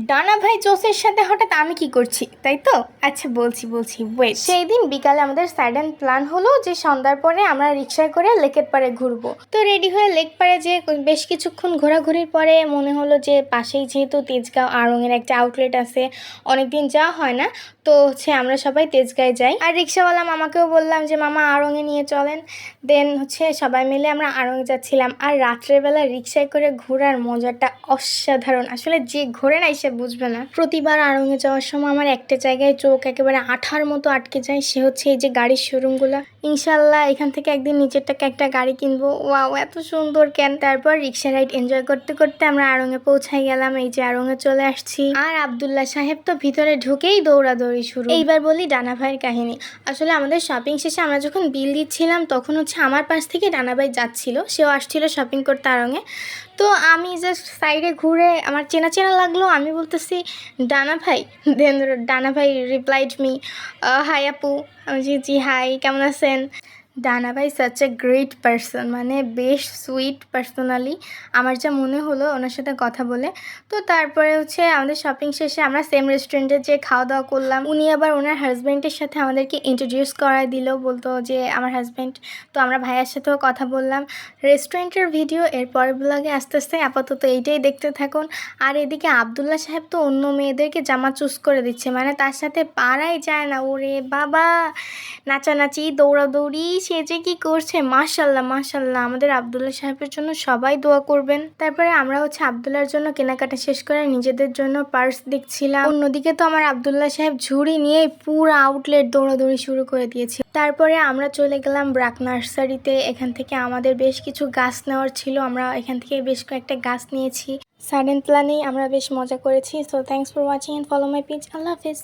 ডানা ভাই জোসের সাথে হঠাৎ আমি কি করছি তাই তো? আচ্ছা বলছি ওয়েট। সেই দিন বিকালে আমাদের সাডেন প্ল্যান হলো যে সন্ধ্যার পরে আমরা রিক্সায় করে লেকের পাড়ে ঘুরবো। তো রেডি হয়ে লেক পাড়ে যে বেশ কিছুক্ষণ ঘোরাঘুরির পরে মনে হলো যে পাশেই যেহেতু তেজগাঁও আড়ংয়ের একটা আউটলেট আছে, অনেকদিন যাওয়া হয় না, তো আমরা সবাই তেজগাঁয়ে যাই। আর রিক্সাওয়ালা মামাকেও বললাম যে মামা আড়ংয়ে নিয়ে চলেন। দেন সবাই মিলে আমরা আড়ংয়ে যাচ্ছিলাম। আর রাত্রেবেলা রিক্সায় করে ঘোরার মজাটা অসাধারণ, আসলে যে ঘোরে নাই সে বুঝবে না। প্রতিবার আড়ংয়ে যাওয়ার সময় আমার একটা জায়গায় চোখ একেবারে আঠার মতো আটকে যায়, সে হচ্ছে এই যে গাড়ির শোরুমগুলো। ইনশাল্লাহ এখান থেকে একদিন নিজেরটাকে একটা গাড়ি কিনবো। ওয়াও এত সুন্দর কেন। তারপর রিক্সা রাইড এনজয় করতে করতে আমরা আড়ংয়ে পৌঁছাই গেলাম। এই যে আড়ংয়ে চলে আসছি। আর আব্দুল্লাহ সাহেব তো ভিতরে ঢুকেই দৌড়াদৌড়ি শুরু। এইবার বলি ডানা ভাইয়ের কাহিনী। আসলে আমাদের শপিং শেষে আমরা যখন বিল দিচ্ছিলাম তখন আমার পাশ থেকে ডানা ভাই যাচ্ছিল, সেও আসছিল শপিং করতে আড়ংয়ে। তো আমি জাস্ট সাইডে ঘুরে আমার চেনা চেনা লাগলো, আমি বলতেছি ডানা ভাই। দেন ডানা ভাই রিপ্লাইড মি হাই আপু। আমি জি হাই, কেমন আছেন? ডানা ভাই সাচ এ গ্রেট পারসন, মানে বেশ সুইট পার্সোনালি, আমার যা মনে হলো ওনার সাথে কথা বলে। তো তারপরে আমাদের শপিং শেষে আমরা সেম রেস্টুরেন্টে যে খাওয়া দাওয়া করলাম। উনি আবার ওনার হাজব্যান্ডের সাথে আমাদেরকে ইন্ট্রোডিউস করায় দিল, বলতো যে আমার হাজব্যান্ড। তো আমরা ভাইয়ার সাথেও কথা বললাম। রেস্টুরেন্টের ভিডিও এর পরের ব্লগে আস্তে আস্তে, আপাতত এইটাই দেখতে থাকুন। আর এদিকে আব্দুল্লাহ সাহেব তো অন্য মেয়েদেরকে জামা চুজ করে দিচ্ছে, মানে তার সাথে পারাই যায় না। ওরে বাবা, নাচানাচি দৌড়াদৌড়ি, সে যে কি করছে। মাশাল্লাহ মাশাল্লাহ, আমাদের আব্দুল্লাহ সাহেবের জন্য সবাই দোয়া করবেন। তারপরে আমরা আব্দুল্লাহর জন্য কেনাকাটা শেষ করে নিজেদের জন্য পার্স দেখছিলাম। অন্যদিকে তো আমার আব্দুল্লাহ সাহেব ঝুড়ি নিয়ে পুরো আউটলেট দৌড়াদৌড়ি শুরু করে দিয়েছে। তারপরে আমরা চলে গেলাম ব্রাক নার্সারিতে। এখান থেকে আমাদের বেশ কিছু গাছ নেওয়ার ছিল, আমরা এখান থেকে বেশ কয়েকটা গাছ নিয়েছি। সাডেন প্ল্যানেই আমরা বেশ মজা করেছি। So thanks for watching and follow my page. আল্লাহ হাফিজ।